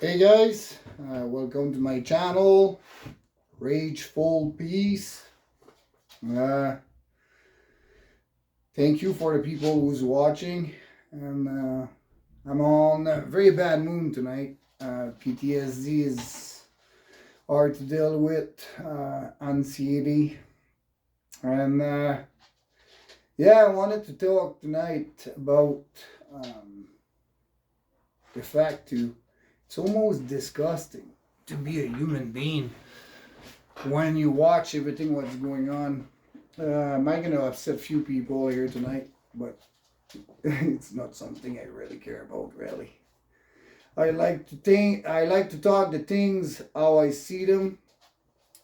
Hey guys, welcome to my channel, Rageful Peace. Uh, Thank you for the people who's watching, and I'm on a very bad mood tonight. PTSD is hard to deal with, anxiety, and yeah, I wanted to talk tonight about the fact to it's almost disgusting to be a human being when you watch everything what's going on. Am I gonna upset few people here tonight? But it's not something I really care about. Really, I like to talk the things how I see them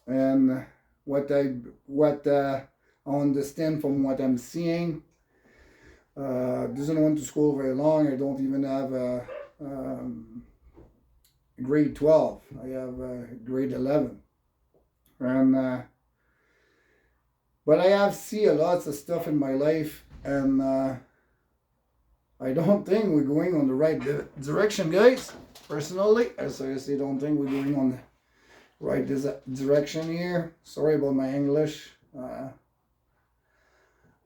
and what I understand from what I'm seeing. Doesn't want to school very long. I don't even have a grade 12. I have grade 11, and but I have seen lots of stuff in my life, and I don't think we're going on the right direction, guys. Personally, I seriously don't think we're going on the right direction here. Sorry about my English.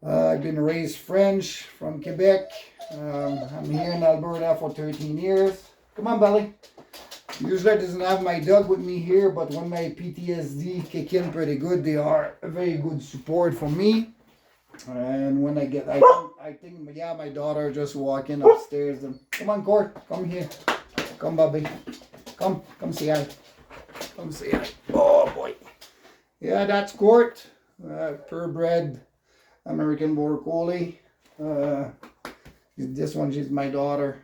I've been raised French from Quebec. I'm here in Alberta for 13 years. Come on, Belly. Usually I doesn't have my dog with me here, but when my PTSD kick in pretty good, they are a very good support for me. And when I think, yeah, my daughter just walking upstairs. And come on, Court, come here. Come, Bobby. Come say hi. Come say hi. Oh, boy. Yeah, that's Court. Purebred American Border Collie. This one, she's my daughter.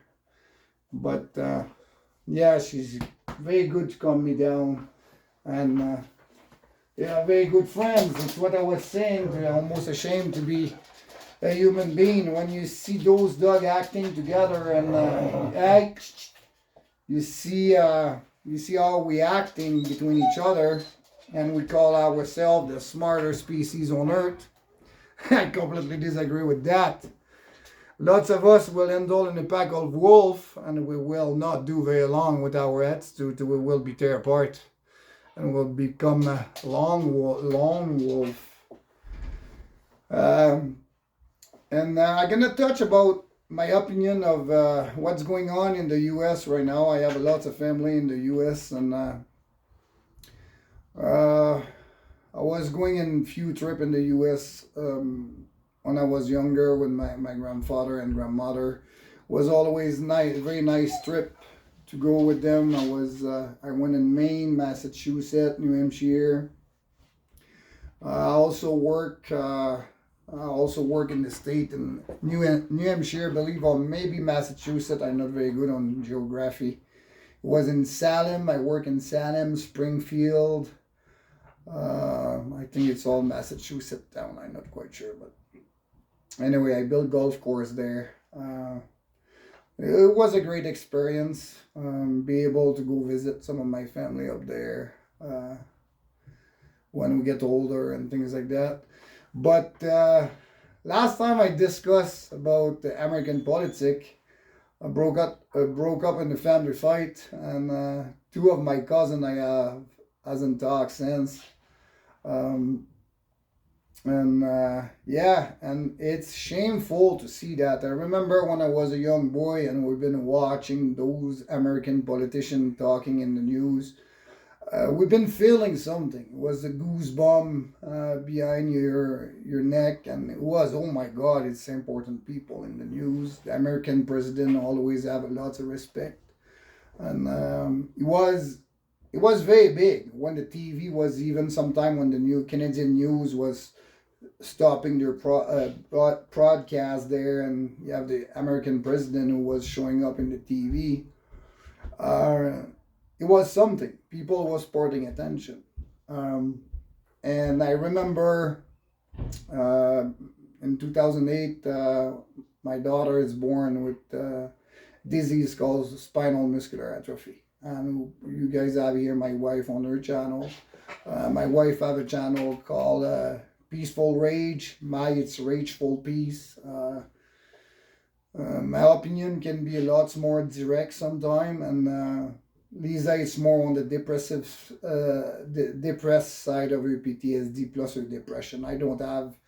But, yeah, she's very good to calm me down, and yeah, very good friends. It's what I was saying. They're almost ashamed to be a human being when you see those dogs acting together, and you see how we acting between each other, and we call ourselves the smarter species on Earth. I completely disagree with that. Lots of us will indulge in a pack of wolf, and we will not do very long with our attitude. We will be tear apart, and will become a lone wolf. And I'm gonna touch about my opinion of what's going on in the U.S. right now. I have lots of family in the U.S. and I was going in few trip in the U.S. When I was younger with my grandfather and grandmother. Was always nice, very nice trip to go with them. I went in Maine, Massachusetts, New Hampshire. I also work in the state in New Hampshire, believe, or maybe Massachusetts. I'm not very good on geography. It was in Salem. I work in Salem, Springfield. I think it's all Massachusetts town. I'm not quite sure, but anyway, I built golf course there. It was a great experience. Be able to go visit some of my family up there when we get older and things like that. But last time I discussed about the American politics, I broke up in the family fight, and two of my cousins I have hasn't talked since. Yeah, and it's shameful to see that. I remember when I was a young boy and we've been watching those American politicians talking in the news. We've been feeling something. It was a goosebump behind your neck, and it was, oh my God, it's important people in the news. The American president always have lots of respect, and it was very big when the TV was, even sometime when the new Canadian news was stopping their broadcast there, and you have the American president who was showing up in the TV. It was something. People was paying attention. And I remember in 2008, my daughter is born with disease called spinal muscular atrophy. And you guys have here my wife on her channel. My wife have a channel called Peaceful Rage. It's Rageful Peace. My opinion can be a lot more direct sometime, and Lisa is more on the depressed side of her PTSD plus her depression. I don't have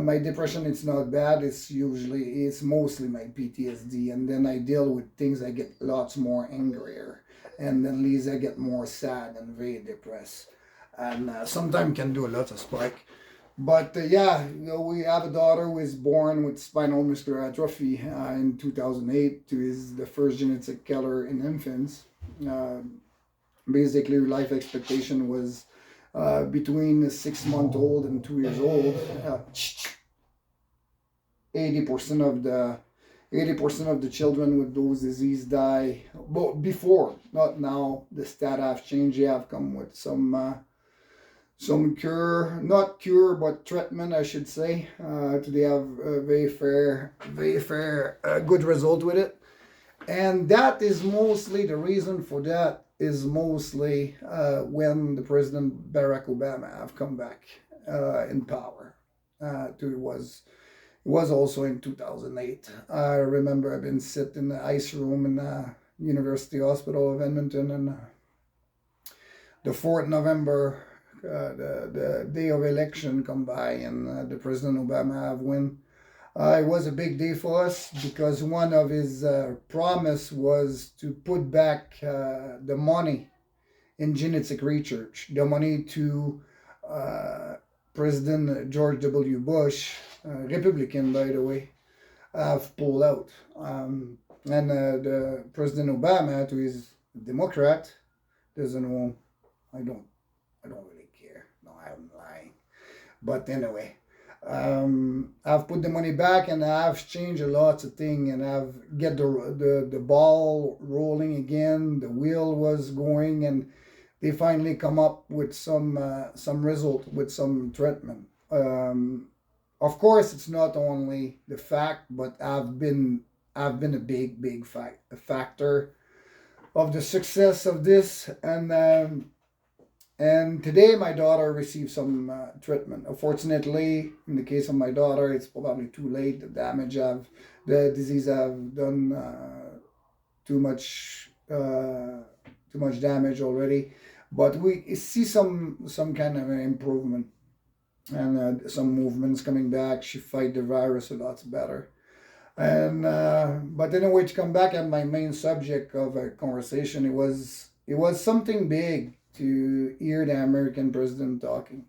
my depression. It's not bad. It's mostly my PTSD, and then I deal with things. I get lots more angrier, and then Lisa get more sad and very depressed, and sometimes can do a lot of spike. But yeah, we have a daughter who is born with spinal muscular atrophy in 2008. Who is the first genetic killer in infants. Uh, Basically, her life expectation was between 6 months old and 2 years old. 80% of the 80% of the children with those diseases die. But before, not now. The stat have changed. They have come with some cure, not cure, but treatment, I should say. They have a very fair, good result with it. And that is mostly the reason for that is mostly when the President Barack Obama have come back in power. It was also in 2008. I remember I've been sitting in the ice room in the University Hospital of Edmonton, and the 4th November, the day of election come by, and the President Obama have win. It was a big day for us because one of his promise was to put back the money in genetic research, the money to President George W. Bush, Republican by the way, have pulled out. And the President Obama, who is a Democrat, doesn't know. I don't really care. No, I'm lying. But anyway. I've put the money back, and I've changed a lot of things, and I've get the ball rolling again. The wheel was going, and they finally come up with some result with some treatment. Of course, it's not only the fact, but I've been a big factor of the success of this, and today my daughter received some treatment. Unfortunately, in the case of my daughter, it's probably too late. The disease have done too much damage already. But we see some kind of an improvement, and some movements coming back. She fight the virus a lot better. And but anyway, to come back at my main subject of a conversation, it was something big to hear the American president talking.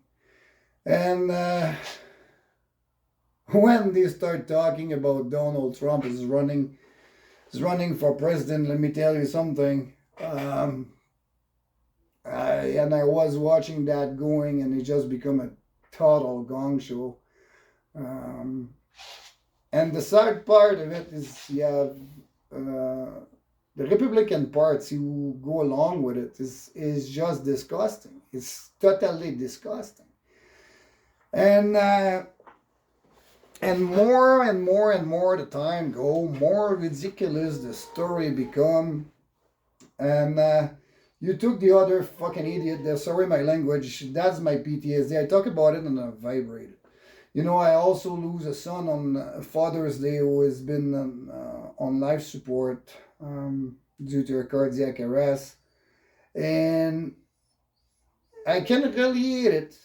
And when they start talking about Donald Trump is running for president, let me tell you something. I was watching that going, and it just become a total gong show. And the sad part of it is you have the Republican party who go along with it is just disgusting. It's totally disgusting. And more and more the time go, more ridiculous the story become. And you took the other fucking idiot there. Sorry my language. That's my PTSD. I talk about it and I vibrated. You know, I also lose a son on Father's Day who has been on life support due to a cardiac arrest. And I can relate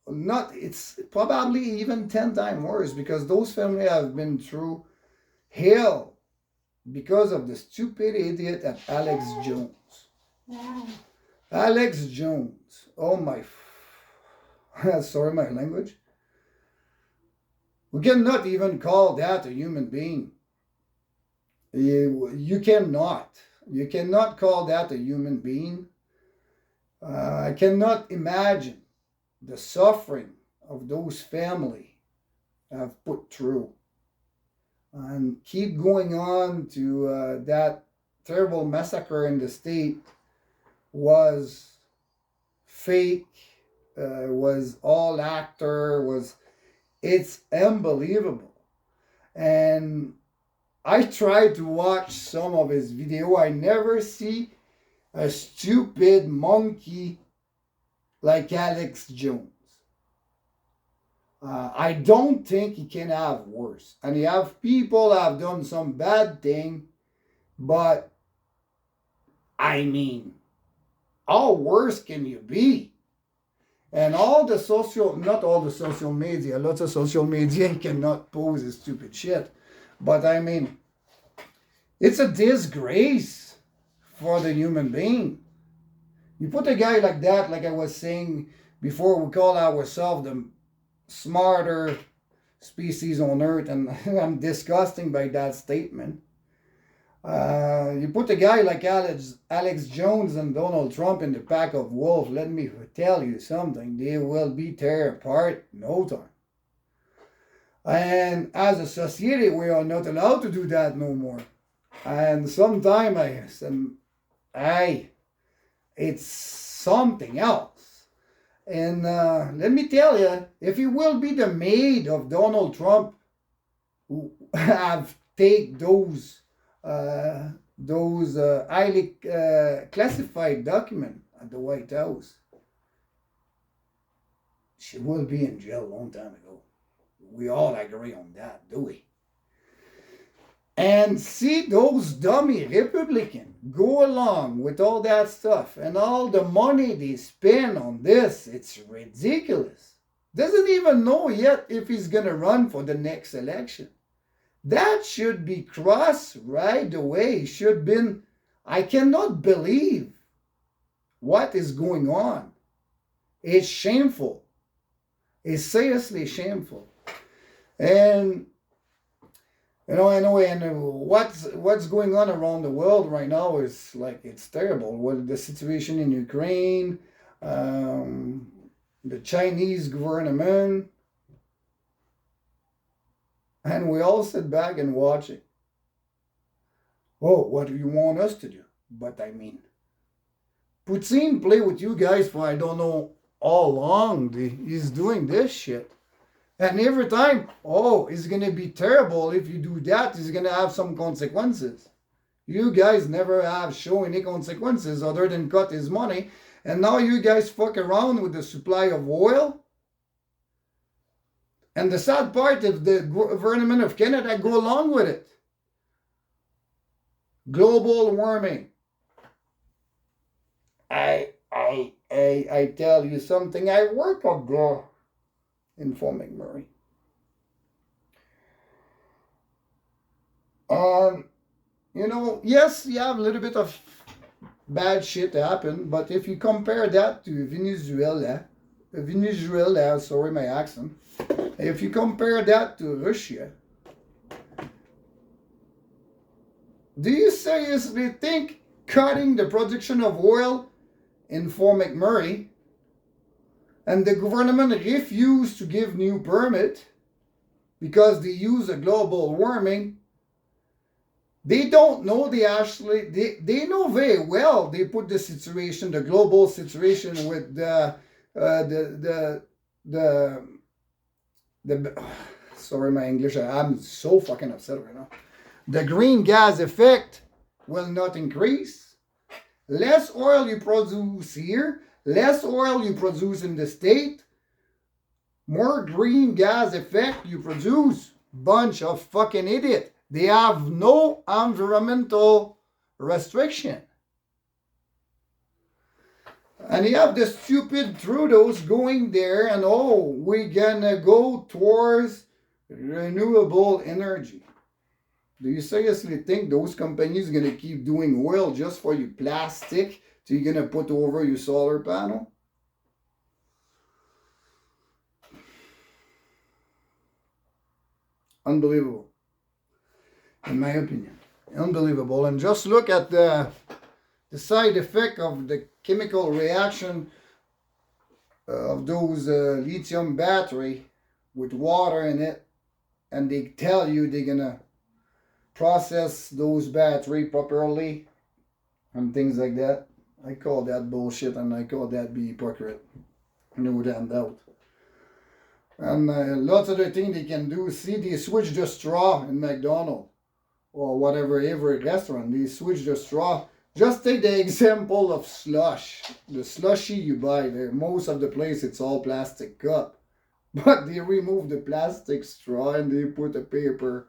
it's probably even 10 times worse because those families have been through hell because of the stupid idiot at Alex Jones. Yeah. Alex Jones. Oh my... Sorry my language. We cannot even call that a human being. You cannot call that a human being. I cannot imagine the suffering of those families have put through. And keep going on to that terrible massacre in the state was fake, was all actor, it's unbelievable. And I tried to watch some of his video. I never see a stupid monkey like Alex Jones. I don't think he can have worse. And you have people have done some bad thing, but I mean, how worse can you be? And not all the social media, lots of social media cannot pose this stupid shit. But I mean, it's a disgrace for the human being. You put a guy like that, like I was saying before, we call ourselves the smarter species on Earth, and I'm disgusted by that statement. You put a guy like Alex Jones and Donald Trump in the pack of wolves, let me tell you something, they will be tear apart in no time. And as a society, we are not allowed to do that no more. And sometimes it's something else. And let me tell you, if you will be the maid of Donald Trump, who have take those highly classified documents at the White House, she will be in jail a long time ago. We all agree on that, do we? And see those dummy Republicans go along with all that stuff and all the money they spend on this. It's ridiculous. Doesn't even know yet if he's going to run for the next election. That should be crossed right away. Should been. I cannot believe what is going on. It's shameful. It's seriously shameful. And what's going on around the world right now is like, it's terrible. Well, the situation in Ukraine, the Chinese government, and we all sit back and watch it. Oh, what do you want us to do? But I mean, Putin play with you guys for I don't know how long he's doing this shit. And every time, oh, it's going to be terrible if you do that. It's going to have some consequences. You guys never have shown any consequences other than cut his money. And now you guys fuck around with the supply of oil. And the sad part is the government of Canada go along with it. Global warming. I tell you something. I work up there in Fort McMurray. Yes, you have a little bit of bad shit happen, but if you compare that to Venezuela, sorry my accent, if you compare that to Russia, do you seriously think cutting the production of oil in Fort McMurray and the government refused to give new permit because they use a global warming? They don't know, they know very well they put the global situation with the sorry my English, I'm so fucking upset right now. The green gas effect will not increase. Less oil you produce here, less oil you produce in the state, more green gas effect you produce. Bunch of fucking idiot. They have no environmental restriction. And you have the stupid Trudeau's going there and we're gonna go towards renewable energy. Do you seriously think those companies are gonna keep doing oil just for your plastic so you're gonna put over your solar panel? Unbelievable. In my opinion. Unbelievable. And just look at the side effect of the chemical reaction of those lithium battery with water in it. And they tell you they're gonna process those battery properly and things like that. I call that bullshit and I call that be hypocrite. No damn doubt. And lots of the things they can do. See, they switch the straw in McDonald's or whatever, every restaurant. They switch the straw. Just take the example of slush. The slushy you buy there, most of the place it's all plastic cup. But they remove the plastic straw and they put a paper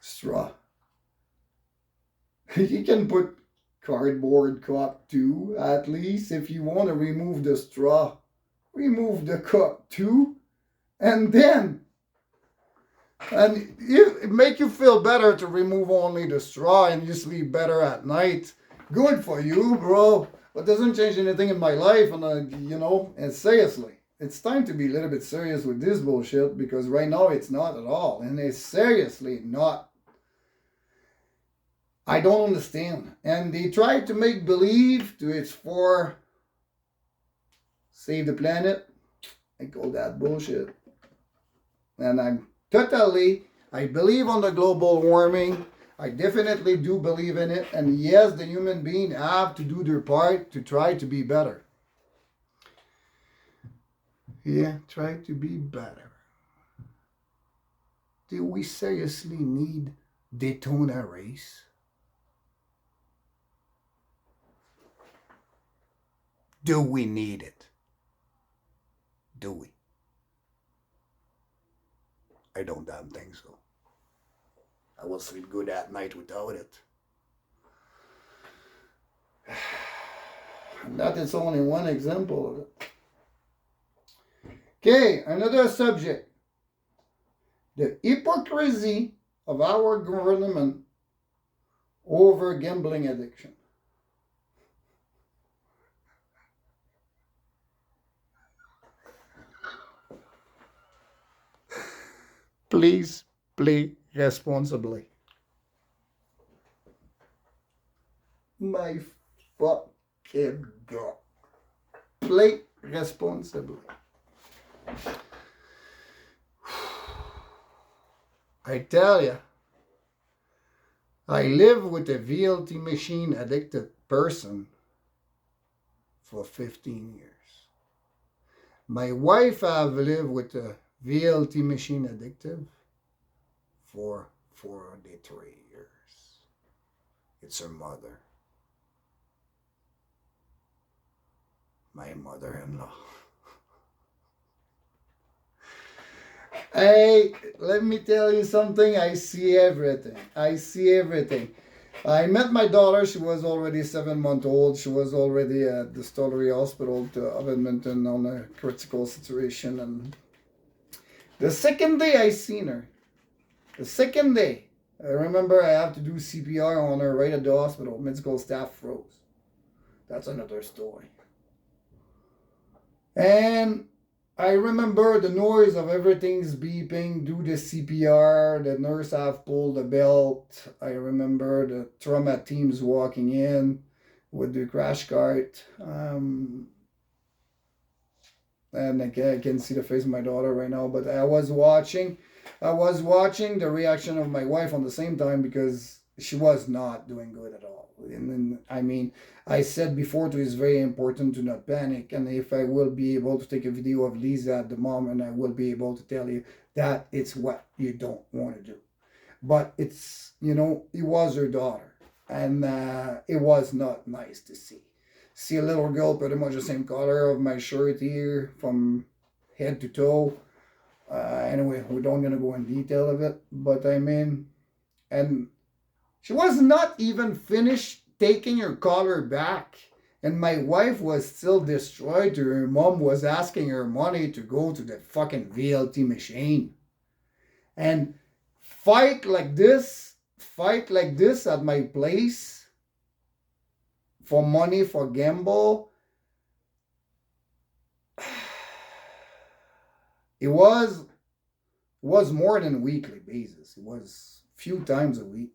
straw. You can put cardboard cup too. At least if you want to remove the straw, remove the cup too. And then, and it make you feel better to remove only the straw and you sleep better at night. Good for you, bro. But doesn't change anything in my life. And and seriously, it's time to be a little bit serious with this bullshit, because right now it's not at all. And it's seriously not. I don't understand. And they try to make believe to it's for save the planet. I call that bullshit. And I believe on the global warming. I definitely do believe in it. And yes, the human being have to do their part to try to be better. Yeah, try to be better. Do we seriously need Daytona race? Do we need it? Do we? I don't damn think so. I will sleep good at night without it. And that is only one example of it. Okay, another subject. The hypocrisy of our government over gambling addiction. Please play responsibly. My fucking God. Play responsibly. I tell you, I live with a VLT machine addicted person for 15 years. My wife have lived with a VLT machine addictive for 43 years. It's her mother. My mother-in-law. Hey, let me tell you something. I see everything. I met my daughter. She was already 7 months old. She was already at the Stollery Hospital of Edmonton on a critical situation. And the second day I seen her, I remember I have to do CPR on her right at the hospital. Medical staff froze. That's another story. And I remember the noise of everything's beeping, do the CPR, the nurse have pulled the belt. I remember the trauma teams walking in with the crash cart. And I can see the face of my daughter right now, but I was watching the reaction of my wife on the same time, because she was not doing good at all. And then, I mean, I said before it's very important to not panic. And if I will be able to take a video of Lisa at the moment, I will be able to tell you that it's what you don't want to do. But it's, it was her daughter. And it was not nice to see. See a little girl pretty much the same color of my shirt here from head to toe. Anyway, we don't gonna go in detail of it. But I mean, and she was not even finished taking her collar back. And my wife was still destroyed. Her mom was asking her money to go to the fucking VLT machine. And fight like this at my place for money, for gamble. It was more than a weekly basis. It was a few times a week.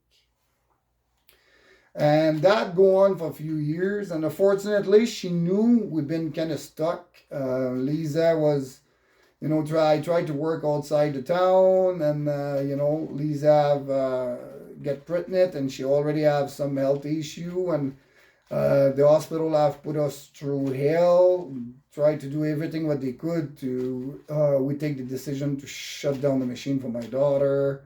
And that go on for a few years. And unfortunately, she knew we've been kind of stuck. Lisa was, I tried to work outside the town. And, Lisa get pregnant. And she already have some health issue. And the hospital have put us through hell. Tried to do everything what they could to, we take the decision to shut down the machine for my daughter.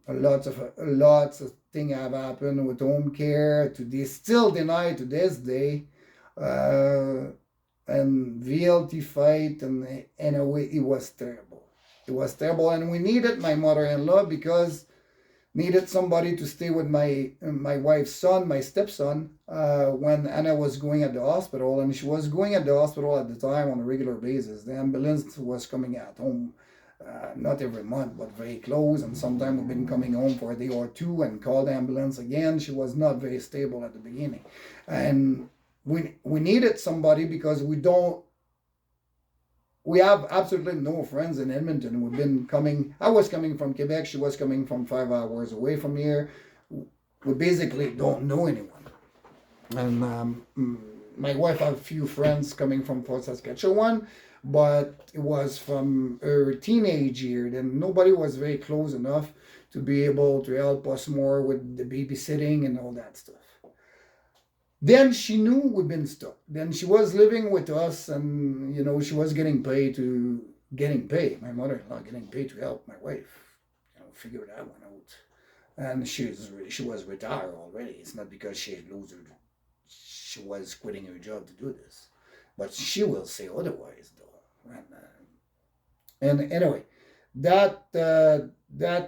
Lots of things have happened with home care. They still deny to this day. And VLT fight, and anyway, it was terrible. It was terrible, and we needed my mother-in-law because needed somebody to stay with my wife's son, my stepson, when Anna was going at the hospital, and she was going at the hospital at the time on a regular basis. The ambulance was coming at home, not every month, but very close, and sometimes we've been coming home for a day or two and called the ambulance again. She was not very stable at the beginning, and we needed somebody because we have absolutely no friends in Edmonton. We've been coming, I was coming from Quebec, she was coming from 5 hours away from here. We basically don't know anyone. And my wife had a few friends coming from Fort Saskatchewan, but it was from her teenage year. Then nobody was very close enough to be able to help us more with the babysitting and all that stuff. Then she knew we'd been stuck. Then she was living with us, and she was getting paid. My mother-in-law getting paid to help my wife, figure that one out. And she was retired already. It's not because she was quitting her job to do this, but she will say otherwise, though. And anyway, that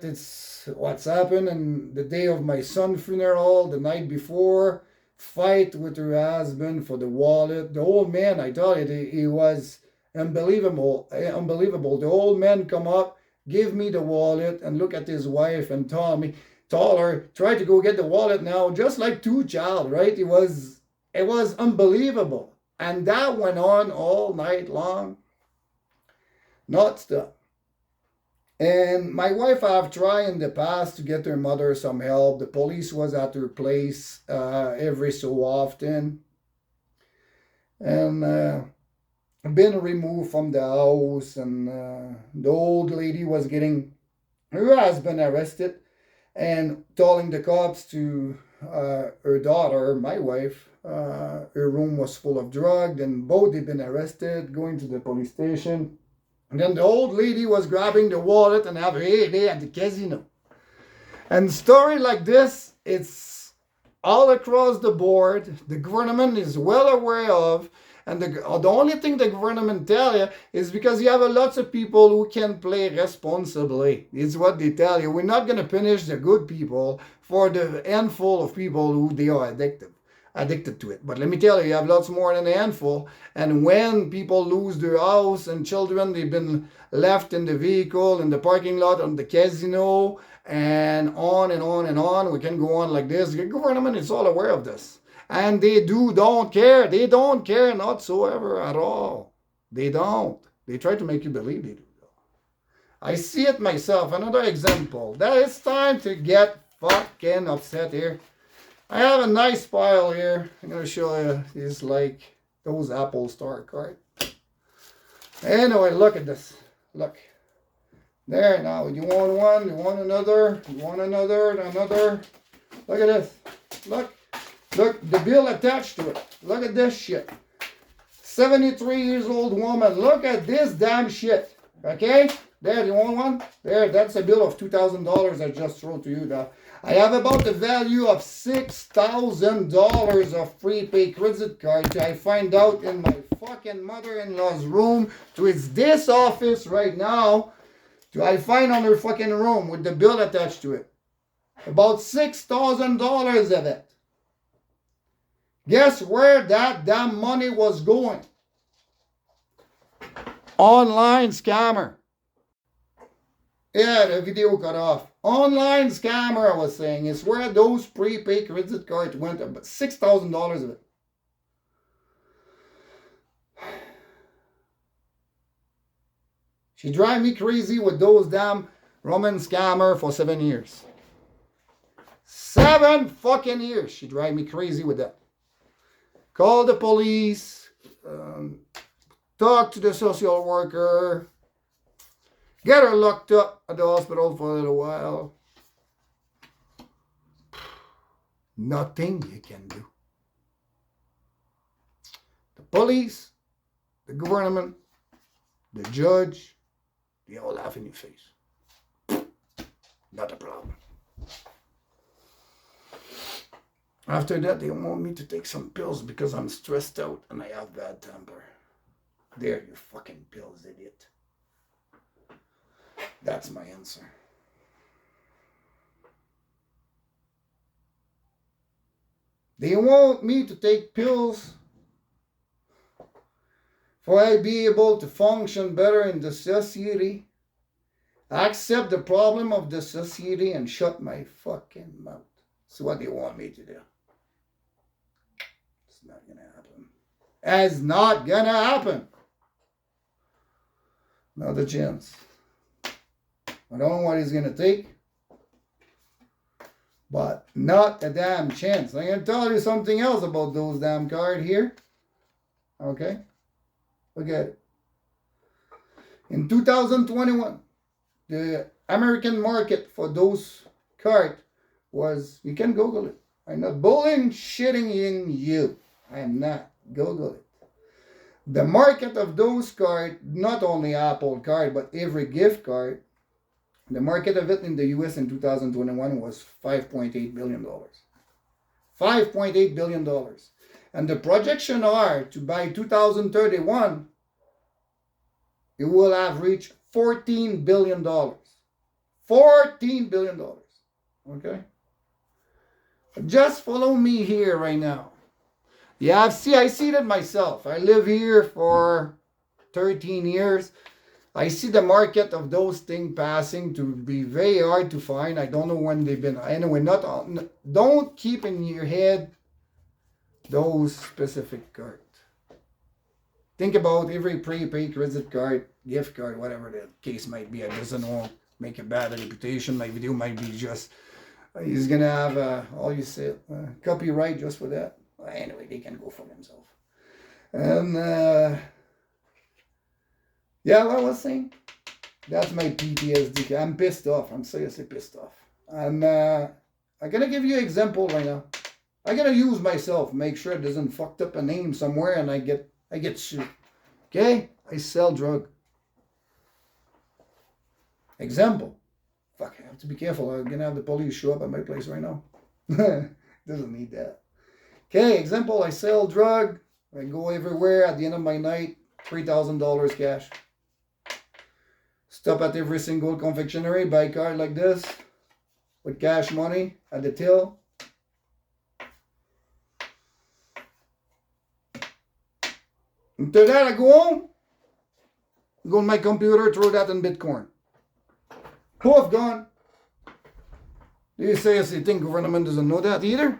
is what's happened. And the day of my son's funeral, the night before, fight with her husband for the wallet. The old man, I tell you, he was unbelievable. The old man come up, give me the wallet, and look at his wife and told her, try to go get the wallet now, just like two child, right? It was unbelievable. And that went on all night long, not stop. And my wife have tried in the past to get her mother some help. The police was at her place every so often. And been removed from the house. And the old lady was getting her husband arrested and telling the cops to her daughter, my wife, her room was full of drugs. And both had been arrested, going to the police station. And then the old lady was grabbing the wallet and have her heyday at the casino. And story like this, it's all across the board. The government is well aware of. And the only thing the government tell you is because you have lots of people who can play responsibly. It's what they tell you. We're not going to punish the good people for the handful of people who they are addicted to it. But let me tell you have lots more than a handful. And when people lose their house and children, they've been left in the vehicle, in the parking lot, on the casino, and on and on and on. We can go on like this. The government is all aware of this. And they don't care. They don't care whatsoever at all. They don't. They try to make you believe they do. I see it myself. Another example. That it's time to get fucking upset here. I have a nice pile here. I'm going to show you. It's like those Apple Store cards. Anyway, look at this. Look. There now. You want one? You want another? You want another? Look at this. Look. Look, the bill attached to it. Look at this shit. 73 years old woman. Look at this damn shit. Okay? There, you want one? There, that's a bill of $2,000 I just wrote to you now. I have about the value of $6,000 of prepaid credit card. I find out in my fucking mother-in-law's room. To it's this office right now. I find on her fucking room with the bill attached to it. About $6,000 of it. Guess where that damn money was going? Online scammer. Yeah, the video cut off. Online scammer, I was saying, is where those prepaid credit cards went. About $6,000 of it. She drive me crazy with those damn Roman scammer for 7 years. 7 fucking years. She drive me crazy with that. Call the police, talk to the social worker, get her locked up at the hospital for a little while. Nothing you can do. The police, the government, the judge, they all laugh in your face. Not a problem. After that, they want me to take some pills because I'm stressed out and I have bad temper. There, you fucking pills, idiot. That's my answer. They want me to take pills for I be able to function better in the society, accept the problem of the society, and shut my fucking mouth. That's what they want me to do. It's not gonna happen. It's not gonna happen. Not a chance. I don't know what he's gonna take, but not a damn chance. I'm gonna tell you something else about those damn cards here. Okay? Look at it. In 2021, the American market for those cards was, you can Google it. I'm not bullshitting in you. I'm not. Google it. The market of those cards, not only Apple card, but every gift card, the market of it in the US in 2021 was $5.8 billion. $5.8 billion. And the projection are to by 2031, it will have reached $14 billion. $14 billion. Okay? Just follow me here right now. Yeah, I see that myself. I live here for 13 years. I see the market of those things passing to be very hard to find. I don't know when they've been. Anyway, don't keep in your head those specific cards. Think about every prepaid credit card, gift card, whatever the case might be. I doesn't want to make a bad reputation. My video might be just, he's going to have, all you say, copyright just for that. Well, anyway, they can go for themselves. And, yeah, what I was saying? That's my PTSD. I'm pissed off. I'm seriously pissed off. And I'm going to give you an example right now. I gotta use myself, make sure it doesn't fucked up a name somewhere and I get sued. Okay? I sell drug. Example. Fuck, I have to be careful. I'm gonna have the police show up at my place right now. Doesn't need that. Okay, example, I sell drug. I go everywhere at the end of my night, $3,000 cash. Stop at every single confectionery, buy a card like this with cash money at the till. After that, I go home, go on my computer, throw that in Bitcoin. Poof, gone. Do you seriously think government doesn't know that either?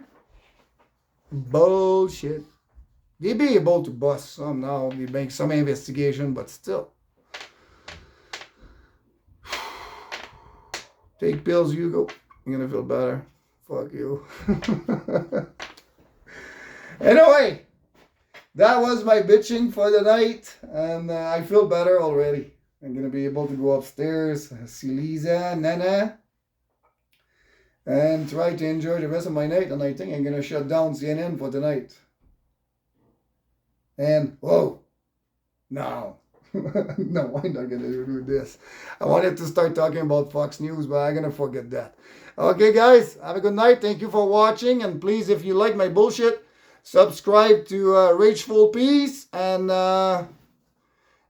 Bullshit. They be able to bust some now, they make some investigation, but still. Take pills, Hugo. You're gonna feel better. Fuck you. Anyway. That was my bitching for the night, and I feel better already. I'm going to be able to go upstairs, see Lisa, Nana, and try to enjoy the rest of my night, and I think I'm going to shut down CNN for tonight. And, whoa, no, no, I'm not going to do this. I wanted to start talking about Fox News, but I'm going to forget that. Okay, guys, have a good night. Thank you for watching, and please, if you like my bullshit, subscribe to Rageful Peace, and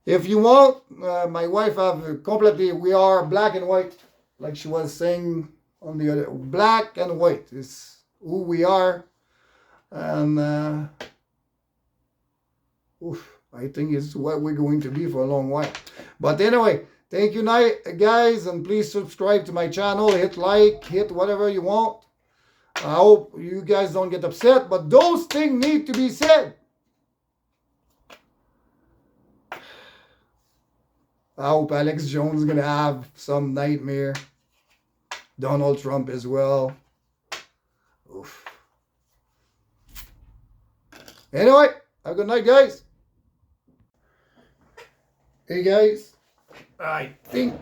if you want, my wife have completely, we are black and white, like she was saying on the other, black and white is who we are, and I think it's what we're going to be for a long while. But anyway, thank you guys, and please subscribe to my channel, hit like, hit whatever you want. I hope you guys don't get upset, but those things need to be said. I hope Alex Jones is going to have some nightmare. Donald Trump as well. Oof. Anyway, have a good night, guys. Hey, guys. I think